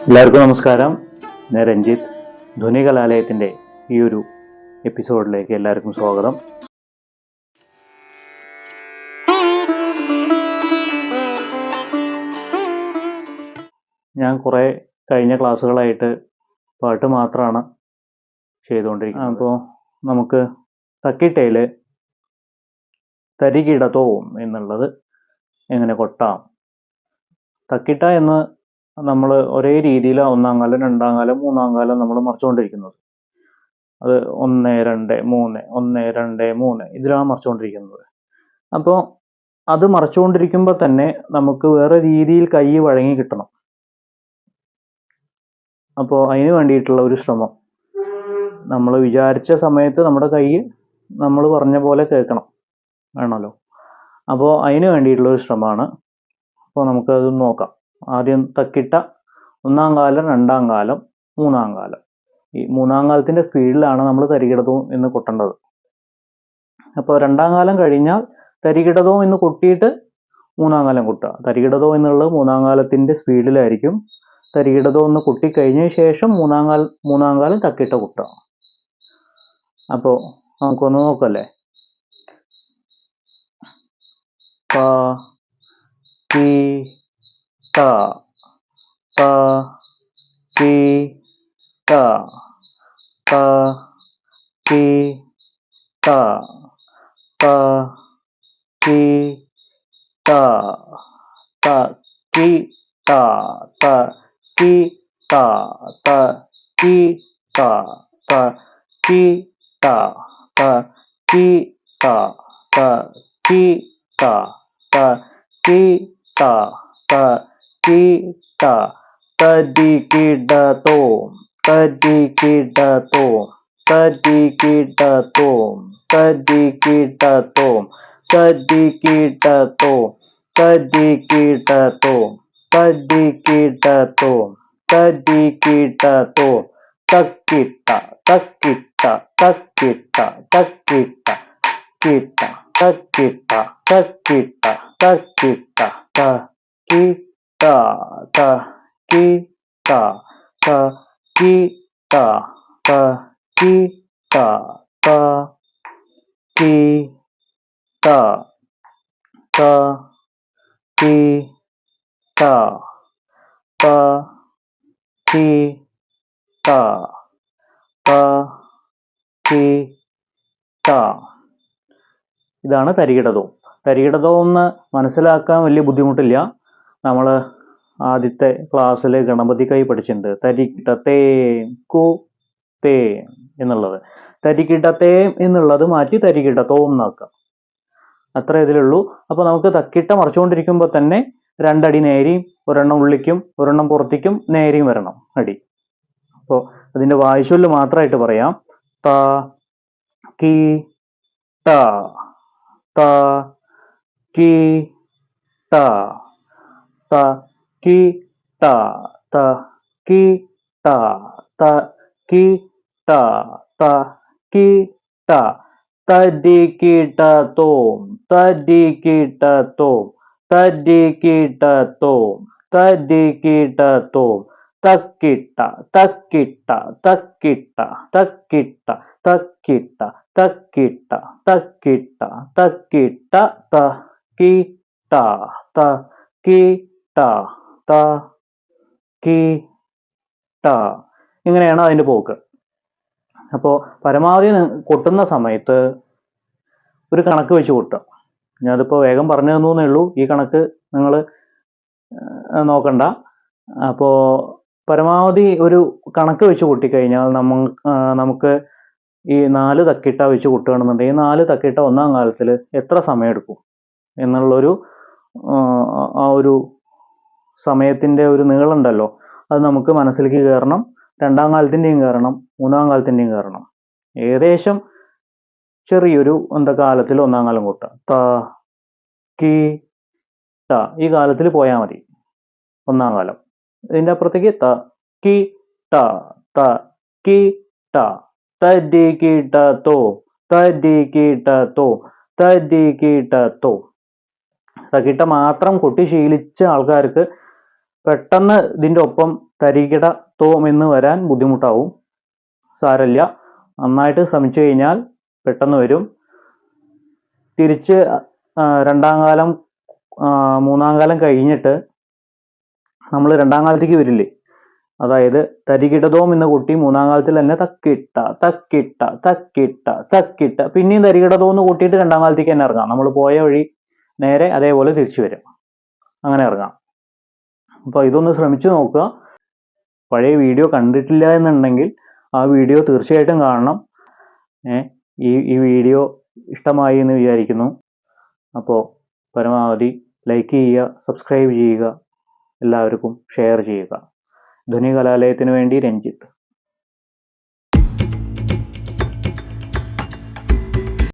എല്ലാവർക്കും നമസ്കാരം. ഞാൻ രഞ്ജിത്ത്. ധ്വനി കലാലയത്തിൻ്റെ ഈ ഒരു എപ്പിസോഡിലേക്ക് എല്ലാവർക്കും സ്വാഗതം. ഞാൻ കുറേ കഴിഞ്ഞ ക്ലാസ്സുകളായിട്ട് പാട്ട് മാത്രമാണ് ചെയ്തുകൊണ്ടിരിക്കുന്നത്. അപ്പോൾ നമുക്ക് തക്കിട്ടയിൽ തരികിടതോം എന്നുള്ളത് എങ്ങനെ കൊട്ടാം. തക്കിട്ട എന്ന് നമ്മൾ ഒരേ രീതിയിൽ ഒന്നാം കാലം, രണ്ടാം കാലം, മൂന്നാം കാലം നമ്മൾ മറിച്ചുകൊണ്ടിരിക്കുന്നത്. അത് 1 2 3 1 2 3 ഇതിലാണ് മറിച്ചുകൊണ്ടിരിക്കുന്നത്. അപ്പോൾ അത് മറിച്ചുകൊണ്ടിരിക്കുമ്പോൾ തന്നെ നമുക്ക് വേറെ രീതിയിൽ കൈ വഴങ്ങി കിട്ടണം. അപ്പോൾ അതിന് വേണ്ടിയിട്ടുള്ള ഒരു ശ്രമം, നമ്മൾ വിചാരിച്ച സമയത്ത് നമ്മുടെ കൈ നമ്മൾ പറഞ്ഞ പോലെ കേൾക്കണം വേണമല്ലോ. അപ്പോൾ അതിന് വേണ്ടിയിട്ടുള്ള ഒരു ശ്രമമാണ്. അപ്പോൾ നമുക്കത് നോക്കാം. ആദ്യം തക്കിട്ട, ഒന്നാം കാലം, രണ്ടാം കാലം, മൂന്നാം കാലം. ഈ മൂന്നാം കാലത്തിൻ്റെ സ്പീഡിലാണ് നമ്മൾ തരികിടതോം എന്ന് കൊട്ടേണ്ടത്. അപ്പോൾ രണ്ടാം കാലം കഴിഞ്ഞാൽ തരികിടതോം എന്ന് കൊട്ടിയിട്ട് മൂന്നാം കാലം കൊട്ടുക. തരികിടതോം എന്നുള്ളത് മൂന്നാം കാലത്തിൻ്റെ സ്പീഡിലായിരിക്കും. തരികിടതോം എന്ന് കൊട്ടിക്കഴിഞ്ഞ ശേഷം മൂന്നാം കാലം തക്കിട്ട കൊട്ടുക. അപ്പോൾ നമുക്കൊന്ന് നോക്കല്ലേ. പ ടി ത ത ടി ത ത ടി ത ത ടി ത ത ടി ത ത ടി ത ത ടി ത ത ടി ത ത ടി ത ത ടി ത ത ടി ത ത ടി ത തരികിടതോം തരികിടതോം തരികിടതോം തരികിടതോം തരികിടതോം തരികിടതോം തരികിടതോം തരികിടതോം തക്കിട്ട തക്കിട്ട തക്കിട്ട തക്കിട്ട കിട്ട തക്കിട്ട തക്കിട്ട തക്കിട്ട തക്കിട്ട തക്കിട്ട തക്കിട്ട തക്കിട്ട തക്കിട്ട തക്കിട്ട തക്കിട്ട തക്കിട്ട. ഇതാണ് തരികിടതോം. തരികിടതോം എന്ന് മനസ്സിലാക്കാൻ വലിയ ബുദ്ധിമുട്ടില്ല. നമ്മൾ ആദ്യത്തെ ക്ലാസ്സിൽ ഗണപതി കൈ പഠിച്ചിട്ടുണ്ട്. തരികിടതേം കു തേം എന്നുള്ളത്. തരികിടതേം എന്നുള്ളത് മാറ്റി തരികിടതോം എന്നാക്കാം. അത്ര ഇതിലുള്ളൂ. അപ്പോൾ നമുക്ക് തക്കിട്ട മറിച്ചുകൊണ്ടിരിക്കുമ്പോൾ തന്നെ 2 അടി നേരെയും, ഒരെണ്ണം ഉള്ളിക്കും ഒരെണ്ണം പുറത്തേക്കും നേരെയും വരണം അടി. അപ്പോൾ അതിൻ്റെ വായിച്ചൊല്ല് മാത്രമായിട്ട് പറയാം. ത കി ട ത കി ട ത കി ട ത കി ട ത കി ട ത കി ട തരികിടതോം തരികിടതോം തരികിടതോം തരികിടതോം തക്കിട്ട തക്കിട്ട തക്കിട്ട തക്കിട്ട തക്കിട്ട തക്കിട്ട തക്കിട്ട തക്കിട്ട തക്കിട്ട തക്കിട്ട തക്കിട്ട. ഇങ്ങനെയാണ് അതിൻ്റെ പോക്ക്. അപ്പോൾ പരമാവധി കൊട്ടുന്ന സമയത്ത് ഒരു കണക്ക് വെച്ച് കൊട്ടുക. ഞാനതിപ്പോൾ വേഗം പറഞ്ഞു തന്നേ ഉള്ളൂ. ഈ കണക്ക് നിങ്ങൾ നോക്കണ്ട. അപ്പോൾ പരമാവധി ഒരു കണക്ക് വെച്ച് കൊട്ടിക്കഴിഞ്ഞാൽ നമുക്ക് ഈ 4 തക്കിട്ട വെച്ച് കൊട്ടുകയാണെന്നുണ്ടെങ്കിൽ 4 തക്കിട്ട ഒന്നാം കാലത്തിൽ എത്ര സമയം എടുക്കും എന്നുള്ളൊരു ആ ഒരു സമയത്തിൻ്റെ ഒരു നീളമുണ്ടല്ലോ, അത് നമുക്ക് മനസ്സിലേക്ക് കയറണം. രണ്ടാം കാലത്തിൻ്റെയും കയറണം, മൂന്നാം കാലത്തിൻ്റെയും കയറണം. ഏകദേശം ചെറിയൊരു കാലത്തിൽ ഒന്നാം കാലം കൊട്ടുക. ത കി ട ഈ കാലത്തിൽ പോയാൽ മതി ഒന്നാം കാലം. ഇതിൻ്റെ അപ്പുറത്തേക്ക് ത കി ട ത കി ട തരികിടതോം തരികിടതോം തരികിടതോം. തക്കിട്ട മാത്രം കൊട്ടി ശീലിച്ച ആൾക്കാർക്ക് പെട്ടെന്ന് ഇതിൻ്റെ ഒപ്പം തരികിട തോം എന്ന് വരാൻ ബുദ്ധിമുട്ടാവും. സാരമില്ല, നന്നായിട്ട് ശ്രമിച്ചു കഴിഞ്ഞാൽ പെട്ടെന്ന് വരും. തിരിച്ച് രണ്ടാം കാലം മൂന്നാം കാലം കഴിഞ്ഞിട്ട് നമ്മൾ രണ്ടാം കാലത്തേക്ക് വരില്ലേ, അതായത് തരികിടതോം എന്ന കുട്ടി മൂന്നാം കാലത്തിൽ തന്നെ തക്കിട്ട തക്കിട്ട തക്കിട്ട തക്കിട്ട പിന്നെയും തരികിടതോന്ന് കൂട്ടിയിട്ട് രണ്ടാം കാലത്തേക്ക് തന്നെ ഇറങ്ങാം. നമ്മൾ പോയ വഴി നേരെ അതേപോലെ തിരിച്ചു വരും, അങ്ങനെ ഇറങ്ങാം. അപ്പോൾ ഇതൊന്ന് ശ്രമിച്ചു നോക്കുക. പഴയ വീഡിയോ കണ്ടിട്ടില്ല എന്നുണ്ടെങ്കിൽ ആ വീഡിയോ തീർച്ചയായിട്ടും കാണണം. ഈ വീഡിയോ ഇഷ്ടമായി എന്ന് വിചാരിക്കുന്നു. അപ്പോൾ പരമാവധി ലൈക്ക് ചെയ്യുക, സബ്സ്ക്രൈബ് ചെയ്യുക, എല്ലാവർക്കും ഷെയർ ചെയ്യുക. ധ്വനി കലാലയത്തിന് വേണ്ടി രഞ്ജിത്ത്.